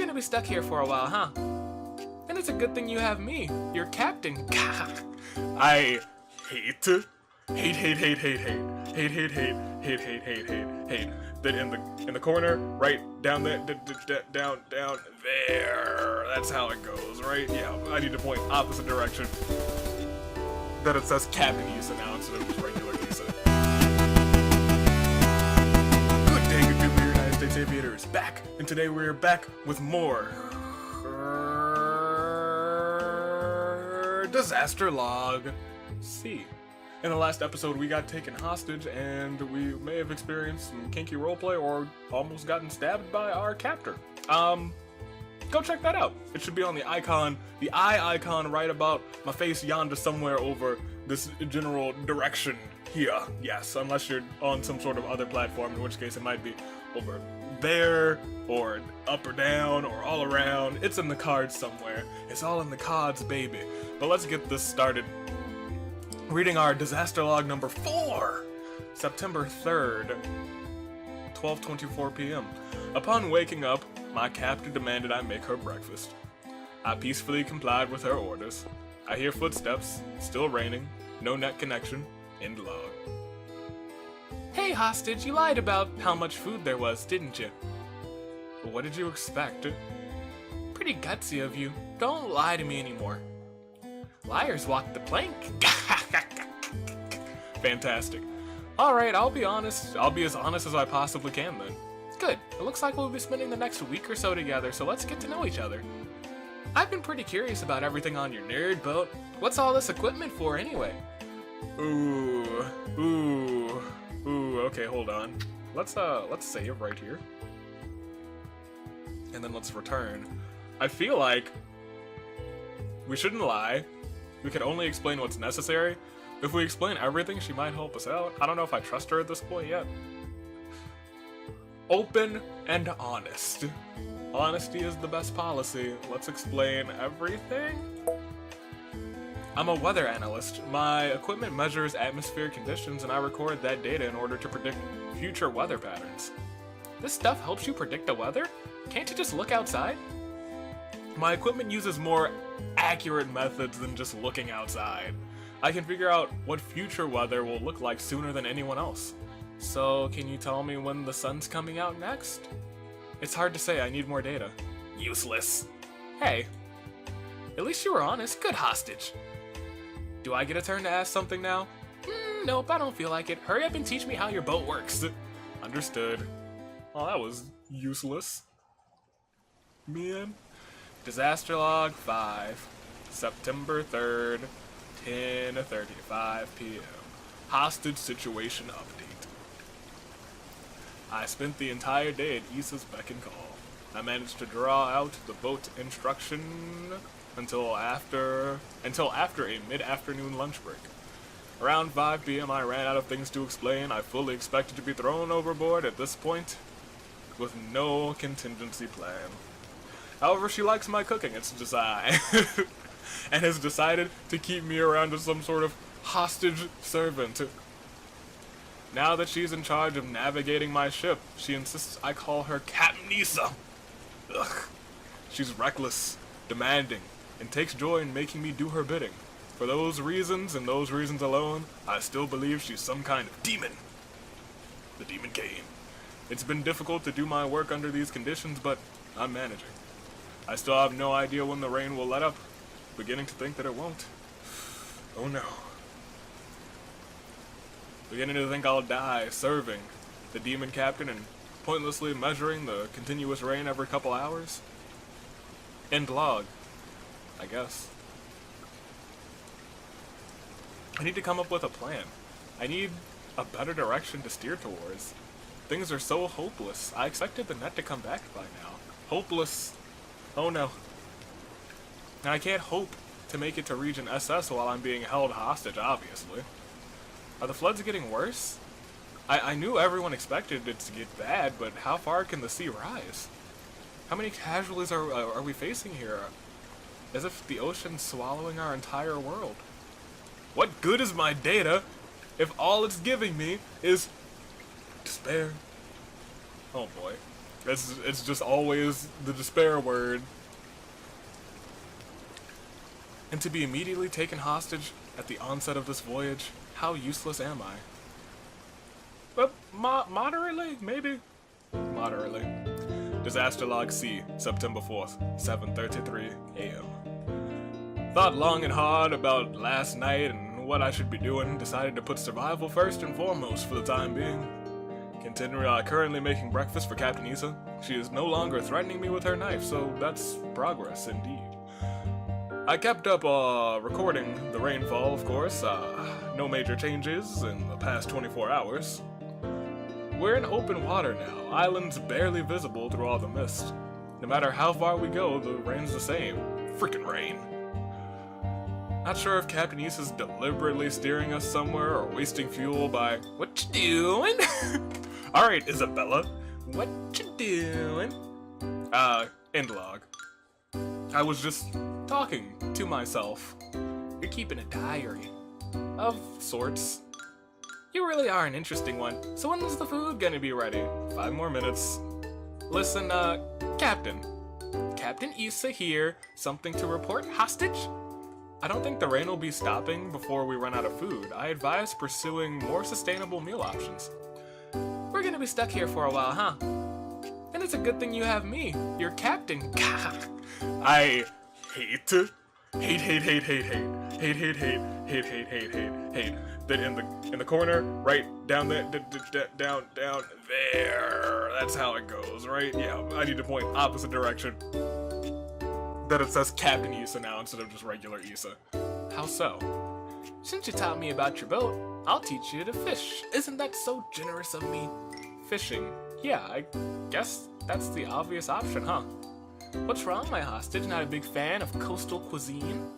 gonna be stuck here for a while, huh? Then it's a good thing you have me, your captain. I hate that in the corner, right down there, down there. That's how it goes, right? Yeah, I need to point opposite direction. That it says Captain Issa now instead of just regular Issa. Good day, good people, United States Aviators, back, and today we're back with more Disaster Log C. In the last episode, we got taken hostage, and we may have experienced some kinky roleplay or almost gotten stabbed by our captor. Go check that out. It should be on the icon, the eye icon right about my face yonder somewhere over this general direction here. Yes, unless you're on some sort of other platform, in which case it might be over there, or up or down, or all around. It's in the cards somewhere. It's all in the cards, baby. But let's get this started. Reading our disaster log number 4, September 3rd, 12:24 p.m. Upon waking up, my captor demanded I make her breakfast. I peacefully complied with her orders. I hear footsteps, still raining, no net connection, end log. Hey hostage, you lied about how much food there was, didn't you? Well, what did you expect? Pretty gutsy of you. Don't lie to me anymore. Liars walk the plank. Fantastic. Alright, I'll be honest. I'll be as honest as I possibly can then. Good. It looks like we'll be spending the next week or so together, so let's get to know each other. I've been pretty curious about everything on your nerd boat. What's all this equipment for anyway? Ooh, okay, hold on. Let's save right here. And then let's return. I feel like we shouldn't lie. We can only explain what's necessary. If we explain everything, she might help us out. I don't know if I trust her at this point yet. Open and honest. Honesty is the best policy. Let's explain everything. I'm a weather analyst. My equipment measures atmospheric conditions, and I record that data in order to predict future weather patterns. This stuff helps you predict the weather? Can't you just look outside? My equipment uses more accurate methods than just looking outside. I can figure out what future weather will look like sooner than anyone else. So, can you tell me when the sun's coming out next? It's hard to say, I need more data. Useless. Hey. At least you were honest. Good hostage. Do I get a turn to ask something now? Nope, I don't feel like it. Hurry up and teach me how your boat works. Understood. Oh, that was useless. Man. Disaster Log 5, September 3rd, 10:35 p.m. Hostage situation update. I spent the entire day at Issa's beck and call. I managed to draw out the boat instruction until after a mid-afternoon lunch break. Around 5 p.m. I ran out of things to explain. I fully expected to be thrown overboard at this point with no contingency plan. However, she likes my cooking, it's design, and has decided to keep me around as some sort of hostage servant. Now that she's in charge of navigating my ship, she insists I call her Captain Issa. Ugh. She's reckless, demanding, and takes joy in making me do her bidding. For those reasons, and those reasons alone, I still believe she's some kind of demon. The demon came. It's been difficult to do my work under these conditions, but I'm managing. I still have no idea when the rain will let up. Beginning to think that it won't. Oh no. Beginning to think I'll die serving the demon captain and pointlessly measuring the continuous rain every couple hours. End log, I guess. I need to come up with a plan. I need a better direction to steer towards. Things are so hopeless. I expected the net to come back by now. Hopeless. Oh no. And I can't hope to make it to Region SS while I'm being held hostage, obviously. Are the floods getting worse? I knew everyone expected it to get bad, but how far can the sea rise? How many casualties are we facing here? As if the ocean's swallowing our entire world. What good is my data if all it's giving me is despair? Oh boy. It's just always the despair word. And to be immediately taken hostage at the onset of this voyage, how useless am I? But moderately, maybe? Moderately. Disaster Log C, September 4th, 7:33 a.m. Thought long and hard about last night and what I should be doing, decided to put survival first and foremost for the time being. Currently making breakfast for Captain Issa. She is no longer threatening me with her knife, so that's progress indeed. I kept up recording the rainfall, of course. No major changes in the past 24 hours. We're in open water now, islands barely visible through all the mist. No matter how far we go, the rain's the same. Frickin' rain. Not sure if Captain Issa's deliberately steering us somewhere or wasting fuel by, "What you doing?" Alright, Isabella, what you doing? End log. I was just talking to myself. You're keeping a diary. Of sorts. You really are an interesting one. So when is the food gonna be ready? 5 more minutes. Listen, Captain. Captain Issa here. Something to report, hostage? I don't think the rain will be stopping before we run out of food. I advise pursuing more sustainable meal options. We're gonna be stuck here for a while, huh? Then it's a good thing you have me, your captain. I hate. Then in the corner, right down there, down there. That's how it goes, right? Yeah, I need to point opposite direction. That it says Captain Issa now instead of just regular Issa. How so? Since you taught me about your boat, I'll teach you to fish. Isn't that so generous of me? Fishing. Yeah, I guess that's the obvious option, huh? What's wrong, my hostage? Not a big fan of coastal cuisine?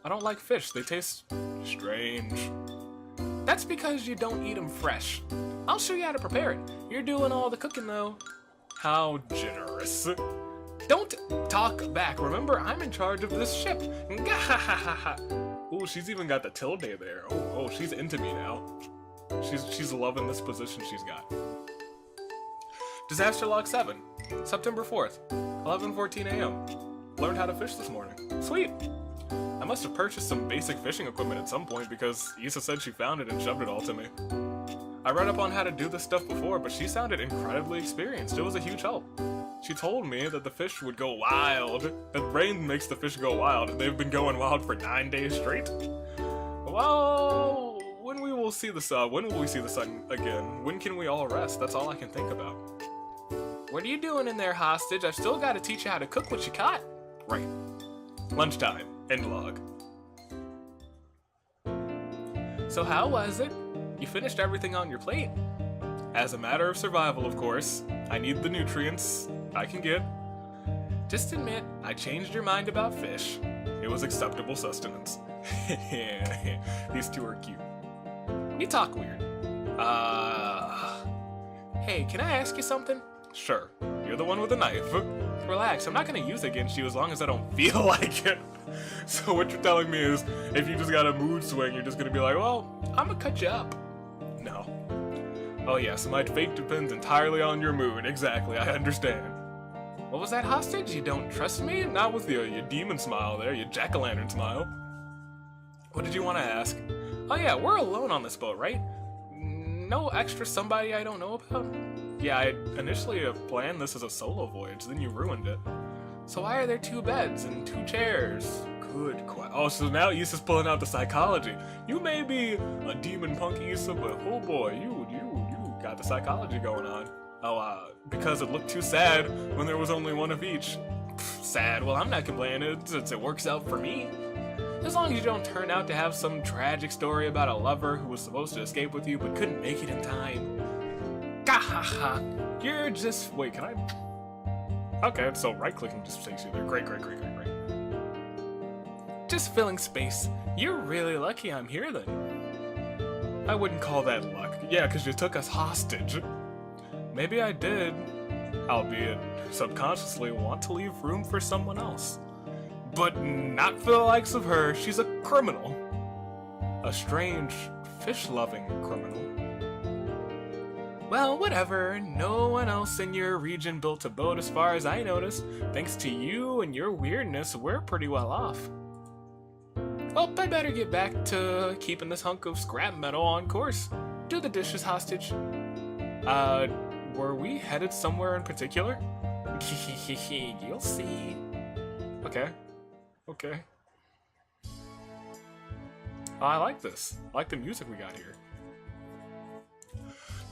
I don't like fish. They taste strange. That's because you don't eat them fresh. I'll show you how to prepare it. You're doing all the cooking, though. How generous. Don't talk back. Remember, I'm in charge of this ship. Ooh, she's even got the tilde there. Oh, she's into me now. She's loving this position she's got. Disaster Log 7, September 4th, 11:14 a.m. Learned how to fish this morning. Sweet. I must have purchased some basic fishing equipment at some point because Issa said she found it and shoved it all to me. I read up on how to do this stuff before, but she sounded incredibly experienced. It was a huge help. She told me that the fish would go wild. That rain makes the fish go wild, and they've been going wild for 9 days straight. Well, when will we see the sun again? When can we all rest? That's all I can think about. What are you doing in there, hostage? I've still got to teach you how to cook what you caught. Right. Lunchtime. End log. So how was it? You finished everything on your plate? As a matter of survival, of course. I need the nutrients I can get. Just admit, I changed your mind about fish. It was acceptable sustenance. These two are cute. We talk weird. Hey, can I ask you something? Sure. You're the one with the knife. Relax, I'm not gonna use it against you as long as I don't feel like it. So what you're telling me is, if you just got a mood swing, you're just gonna be like, well, I'm gonna cut you up. No. Oh yes, my fate depends entirely on your mood. Exactly, I understand. What was that, hostage? You don't trust me? Not with your demon smile there, your jack-o'-lantern smile. What did you want to ask? Oh yeah, we're alone on this boat, right? No extra somebody I don't know about? Yeah, I initially planned this as a solo voyage, then you ruined it. So why are there 2 beds and 2 chairs? Good question. Oh, so now Issa's pulling out the psychology. You may be a demon punk Issa, but oh boy, you got the psychology going on. Oh, because it looked too sad when there was only 1 of each. Sad. Well, I'm not complaining since it works out for me. As long as you don't turn out to have some tragic story about a lover who was supposed to escape with you but couldn't make it in time. Gahaha. You're just... Wait, can I... Okay, so right-clicking just takes you there. Great. Just filling space. You're really lucky I'm here then. I wouldn't call that luck. Yeah, because you took us hostage. Maybe I did, albeit subconsciously, want to leave room for someone else. But not for the likes of her. She's a criminal. A strange, fish-loving criminal. Well, whatever. No one else in your region built a boat as far as I noticed. Thanks to you and your weirdness, we're pretty well off. Well, I better get back to keeping this hunk of scrap metal on course. Do the dishes, hostage. Were we headed somewhere in particular? You'll see. Okay. Okay. Oh, I like this. I like the music we got here.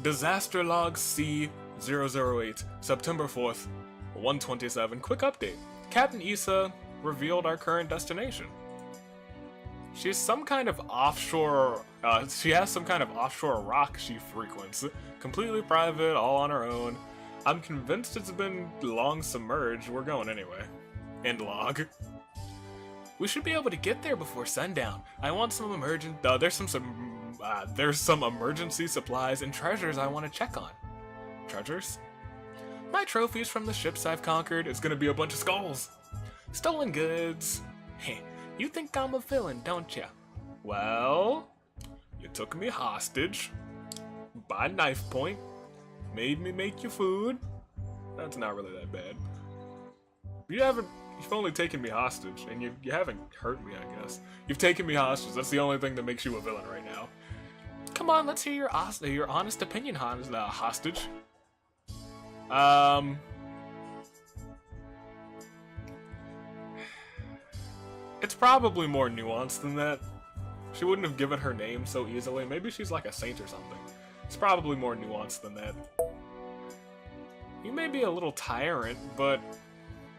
Disaster Log C008, September 4th, 1:27. Quick update. Captain Issa revealed our current destination. She's some kind of offshore, she has some kind of offshore rock she frequents. Completely private, all on her own. I'm convinced it's been long submerged. We're going anyway. End log. We should be able to get there before sundown. I want some there's some emergency supplies and treasures I want to check on. Treasures? My trophies from the ships I've conquered is gonna be a bunch of skulls. Stolen goods. Heh. You think I'm a villain, don't ya? Well, you took me hostage by knife point, made me make you food. That's not really that bad. You've only taken me hostage, and you haven't hurt me, I guess. You've taken me hostage. That's the only thing that makes you a villain right now. Come on, let's hear your honest opinion, hostage. It's probably more nuanced than that. She wouldn't have given her name so easily. Maybe she's like a saint or something. It's probably more nuanced than that. You may be a little tyrant, but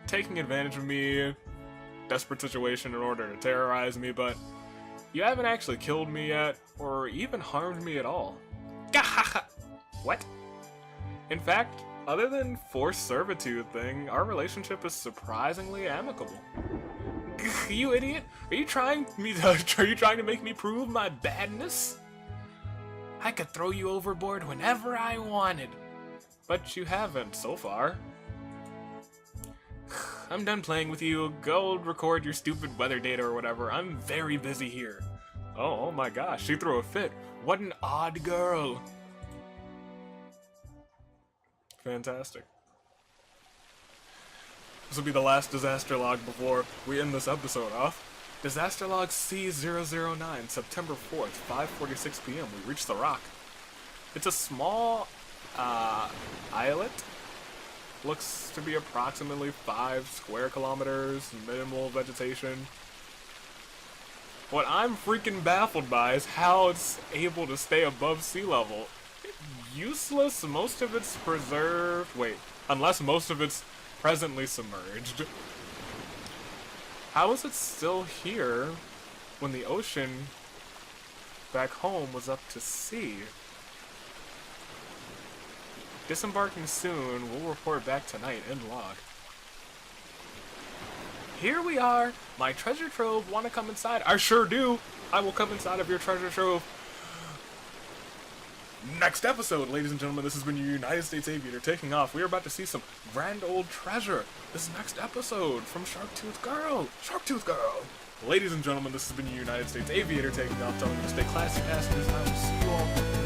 taking advantage of me, desperate situation in order to terrorize me, but you haven't actually killed me yet, or even harmed me at all. What? In fact, other than forced servitude thing, our relationship is surprisingly amicable. You idiot! Are you trying to make me prove my badness? I could throw you overboard whenever I wanted, but you haven't so far. I'm done playing with you. Go record your stupid weather data or whatever. I'm very busy here. Oh my gosh, she threw a fit. What an odd girl. Fantastic. This will be the last disaster log before we end this episode off. Disaster log C009, September 4th, 5:46 p.m. We reached the rock. It's a small islet. Looks to be approximately 5 square kilometers, minimal vegetation. What I'm freaking baffled by is how it's able to stay above sea level. Useless, most of it's preserved. Wait, unless most of it's presently submerged. How is it still here when the ocean back home was up to sea? Disembarking soon. We'll report back tonight. End log. Here we are. My treasure trove. Want to come inside? I sure do. I will come inside of your treasure trove. Next episode, ladies and gentlemen, this has been your United States Aviator taking off. We are about to see some grand old treasure. This next episode from Sharktooth Girl. Sharktooth Girl. Ladies and gentlemen, this has been your United States Aviator taking off, telling you to stay classy, passengers, and I will see you all